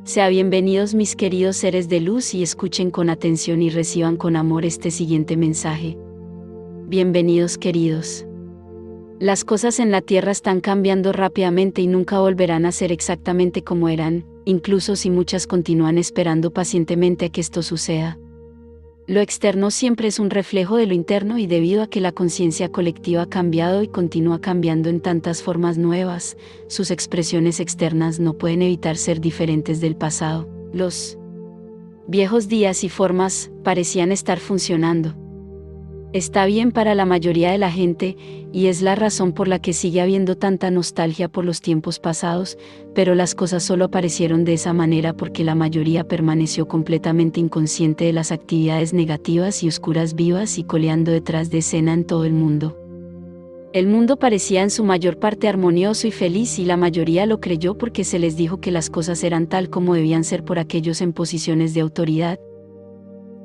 Sean bienvenidos mis queridos seres de luz y escuchen con atención y reciban con amor este siguiente mensaje. Bienvenidos queridos. Las cosas en la Tierra están cambiando rápidamente y nunca volverán a ser exactamente como eran, incluso si muchas continúan esperando pacientemente a que esto suceda. Lo externo siempre es un reflejo de lo interno y debido a que la conciencia colectiva ha cambiado y continúa cambiando en tantas formas nuevas, sus expresiones externas no pueden evitar ser diferentes del pasado. Los viejos días y formas parecían estar funcionando. Está bien para la mayoría de la gente, y es la razón por la que sigue habiendo tanta nostalgia por los tiempos pasados, pero las cosas solo aparecieron de esa manera porque la mayoría permaneció completamente inconsciente de las actividades negativas y oscuras vivas y coleando detrás de escena en todo el mundo. El mundo parecía en su mayor parte armonioso y feliz y la mayoría lo creyó porque se les dijo que las cosas eran tal como debían ser por aquellos en posiciones de autoridad.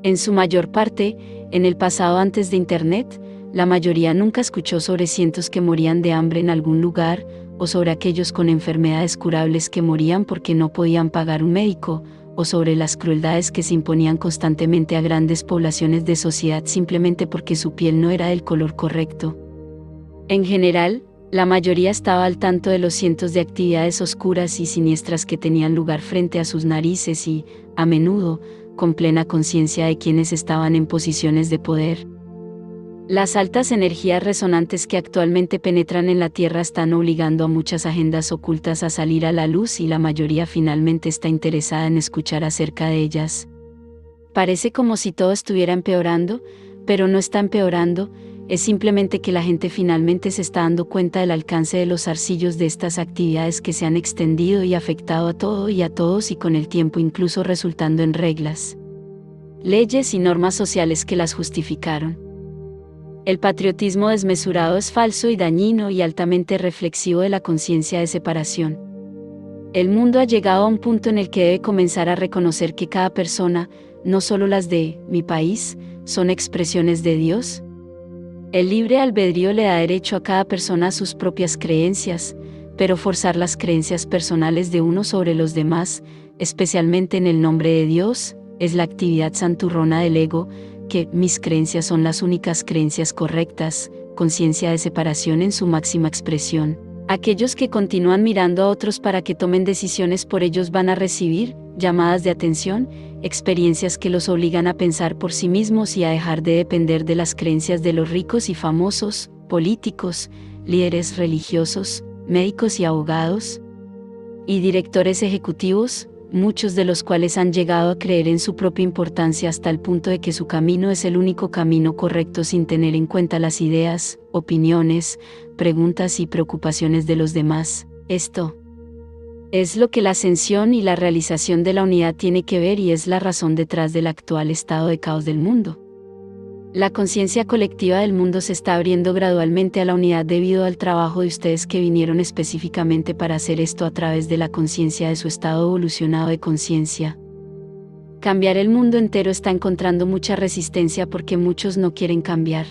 En su mayor parte, en el pasado antes de Internet, la mayoría nunca escuchó sobre cientos que morían de hambre en algún lugar, o sobre aquellos con enfermedades curables que morían porque no podían pagar un médico, o sobre las crueldades que se imponían constantemente a grandes poblaciones de sociedad simplemente porque su piel no era del color correcto. En general, la mayoría estaba al tanto de los cientos de actividades oscuras y siniestras que tenían lugar frente a sus narices y, a menudo, con plena conciencia de quienes estaban en posiciones de poder. Las altas energías resonantes que actualmente penetran en la Tierra están obligando a muchas agendas ocultas a salir a la luz y la mayoría finalmente está interesada en escuchar acerca de ellas. Parece como si todo estuviera empeorando, pero no está empeorando, es simplemente que la gente finalmente se está dando cuenta del alcance de los zarcillos de estas actividades que se han extendido y afectado a todo y a todos y con el tiempo incluso resultando en reglas, leyes y normas sociales que las justificaron. El patriotismo desmesurado es falso y dañino y altamente reflexivo de la conciencia de separación. El mundo ha llegado a un punto en el que debe comenzar a reconocer que cada persona, no solo las de mi país, son expresiones de Dios. El libre albedrío le da derecho a cada persona a sus propias creencias, pero forzar las creencias personales de uno sobre los demás, especialmente en el nombre de Dios, es la actividad santurrona del ego, que mis creencias son las únicas creencias correctas, conciencia de separación en su máxima expresión. Aquellos que continúan mirando a otros para que tomen decisiones por ellos van a recibir llamadas de atención, experiencias que los obligan a pensar por sí mismos y a dejar de depender de las creencias de los ricos y famosos, políticos, líderes religiosos, médicos y abogados, y directores ejecutivos, muchos de los cuales han llegado a creer en su propia importancia hasta el punto de que su camino es el único camino correcto sin tener en cuenta las ideas, opiniones, preguntas y preocupaciones de los demás. Esto es lo que la ascensión y la realización de la unidad tiene que ver y es la razón detrás del actual estado de caos del mundo. La conciencia colectiva del mundo se está abriendo gradualmente a la unidad debido al trabajo de ustedes que vinieron específicamente para hacer esto a través de la conciencia de su estado evolucionado de conciencia. Cambiar el mundo entero está encontrando mucha resistencia porque muchos no quieren cambiar.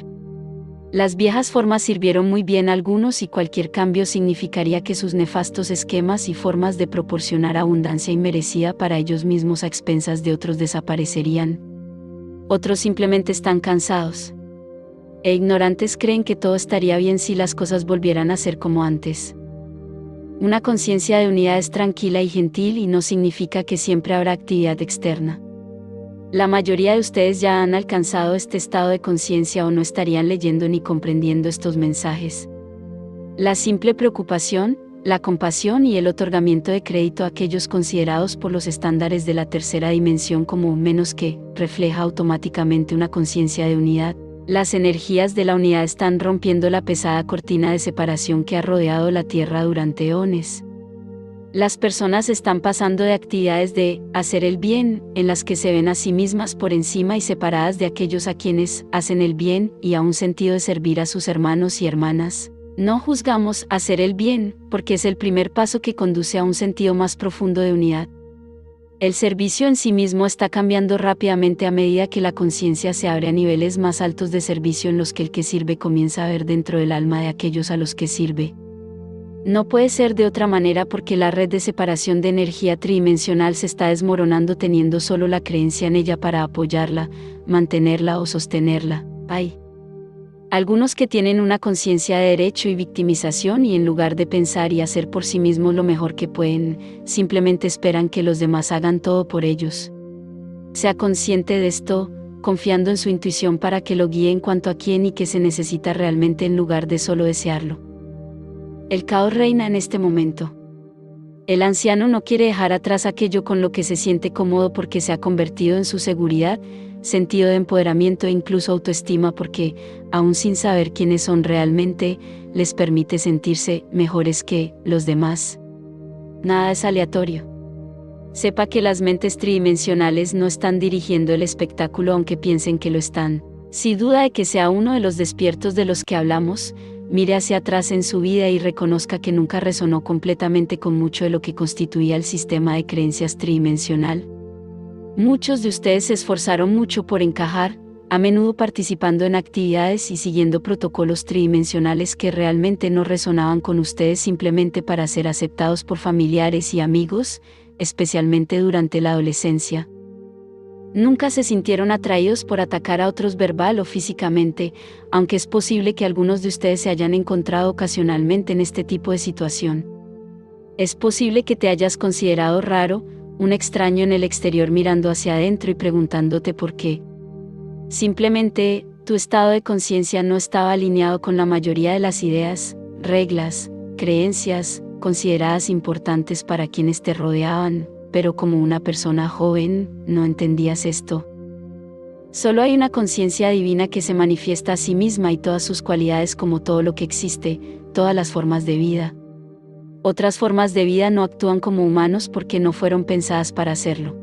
Las viejas formas sirvieron muy bien a algunos y cualquier cambio significaría que sus nefastos esquemas y formas de proporcionar abundancia inmerecida para ellos mismos a expensas de otros desaparecerían. Otros simplemente están cansados e ignorantes creen que todo estaría bien si las cosas volvieran a ser como antes. Una conciencia de unidad es tranquila y gentil y no significa que siempre habrá actividad externa. La mayoría de ustedes ya han alcanzado este estado de conciencia o no estarían leyendo ni comprendiendo estos mensajes. La simple preocupación, la compasión y el otorgamiento de crédito a aquellos considerados por los estándares de la tercera dimensión como menos que, refleja automáticamente una conciencia de unidad. Las energías de la unidad están rompiendo la pesada cortina de separación que ha rodeado la Tierra durante eones. Las personas están pasando de actividades de hacer el bien, en las que se ven a sí mismas por encima y separadas de aquellos a quienes hacen el bien, y a un sentido de servir a sus hermanos y hermanas. No juzgamos hacer el bien, porque es el primer paso que conduce a un sentido más profundo de unidad. El servicio en sí mismo está cambiando rápidamente a medida que la conciencia se abre a niveles más altos de servicio en los que el que sirve comienza a ver dentro del alma de aquellos a los que sirve. No puede ser de otra manera porque la red de separación de energía tridimensional se está desmoronando teniendo solo la creencia en ella para apoyarla, mantenerla o sostenerla. Hay algunos que tienen una conciencia de derecho y victimización y en lugar de pensar y hacer por sí mismos lo mejor que pueden, simplemente esperan que los demás hagan todo por ellos. Sea consciente de esto, confiando en su intuición para que lo guíe en cuanto a quién y qué se necesita realmente en lugar de solo desearlo. El caos reina en este momento. El anciano no quiere dejar atrás aquello con lo que se siente cómodo porque se ha convertido en su seguridad, sentido de empoderamiento e incluso autoestima porque, aún sin saber quiénes son realmente, les permite sentirse mejores que los demás. Nada es aleatorio. Sepa que las mentes tridimensionales no están dirigiendo el espectáculo aunque piensen que lo están. Si duda de que sea uno de los despiertos de los que hablamos, mire hacia atrás en su vida y reconozca que nunca resonó completamente con mucho de lo que constituía el sistema de creencias tridimensional. Muchos de ustedes se esforzaron mucho por encajar, a menudo participando en actividades y siguiendo protocolos tridimensionales que realmente no resonaban con ustedes simplemente para ser aceptados por familiares y amigos, especialmente durante la adolescencia. Nunca se sintieron atraídos por atacar a otros verbal o físicamente, aunque es posible que algunos de ustedes se hayan encontrado ocasionalmente en este tipo de situación. Es posible que te hayas considerado raro, un extraño en el exterior mirando hacia adentro y preguntándote por qué. Simplemente, tu estado de conciencia no estaba alineado con la mayoría de las ideas, reglas, creencias, consideradas importantes para quienes te rodeaban. Pero como una persona joven, no entendías esto. Solo hay una conciencia divina que se manifiesta a sí misma y todas sus cualidades como todo lo que existe, todas las formas de vida. Otras formas de vida no actúan como humanos porque no fueron pensadas para hacerlo.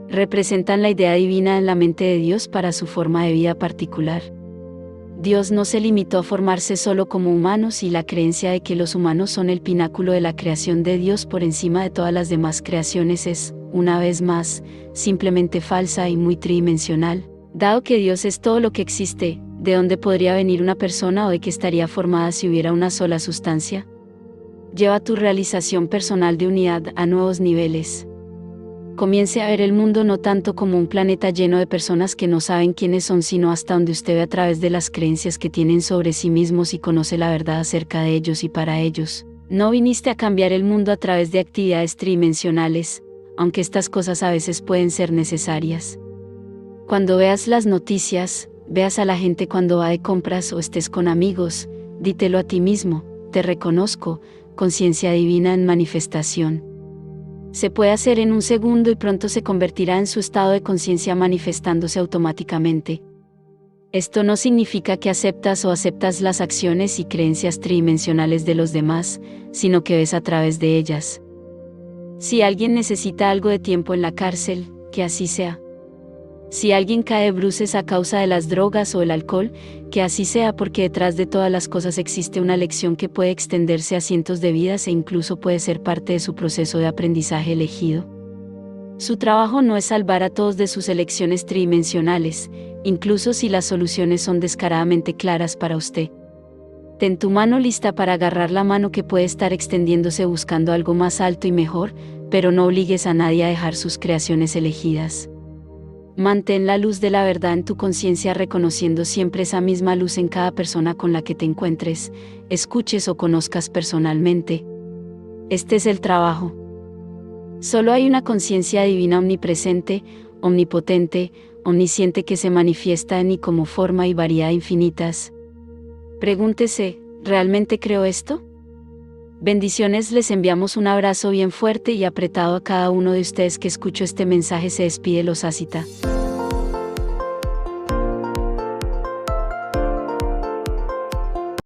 Representan la idea divina en la mente de Dios para su forma de vida particular. Dios no se limitó a formarse solo como humanos y la creencia de que los humanos son el pináculo de la creación de Dios por encima de todas las demás creaciones es, una vez más, simplemente falsa y muy tridimensional. Dado que Dios es todo lo que existe, ¿de dónde podría venir una persona o de qué estaría formada si hubiera una sola sustancia? Lleva tu realización personal de unidad a nuevos niveles. Comience a ver el mundo no tanto como un planeta lleno de personas que no saben quiénes son, sino hasta donde usted ve a través de las creencias que tienen sobre sí mismos y conoce la verdad acerca de ellos y para ellos. No viniste a cambiar el mundo a través de actividades tridimensionales, aunque estas cosas a veces pueden ser necesarias. Cuando veas las noticias, veas a la gente cuando va de compras o estés con amigos, dítelo a ti mismo, te reconozco, conciencia divina en manifestación. Se puede hacer en un segundo y pronto se convertirá en su estado de conciencia manifestándose automáticamente. Esto no significa que aceptas las acciones y creencias tridimensionales de los demás, sino que ves a través de ellas. Si alguien necesita algo de tiempo en la cárcel, que así sea. Si alguien cae de bruces a causa de las drogas o el alcohol, que así sea porque detrás de todas las cosas existe una lección que puede extenderse a cientos de vidas e incluso puede ser parte de su proceso de aprendizaje elegido. Su trabajo no es salvar a todos de sus elecciones tridimensionales, incluso si las soluciones son descaradamente claras para usted. Ten tu mano lista para agarrar la mano que puede estar extendiéndose buscando algo más alto y mejor, pero no obligues a nadie a dejar sus creaciones elegidas. Mantén la luz de la verdad en tu conciencia reconociendo siempre esa misma luz en cada persona con la que te encuentres, escuches o conozcas personalmente. Este es el trabajo. Solo hay una conciencia divina omnipresente, omnipotente, omnisciente que se manifiesta en y como forma y variedad infinitas. Pregúntese, ¿realmente creo esto? Bendiciones, les enviamos un abrazo bien fuerte y apretado a cada uno de ustedes que escuchó este mensaje. Se despide Los Asita.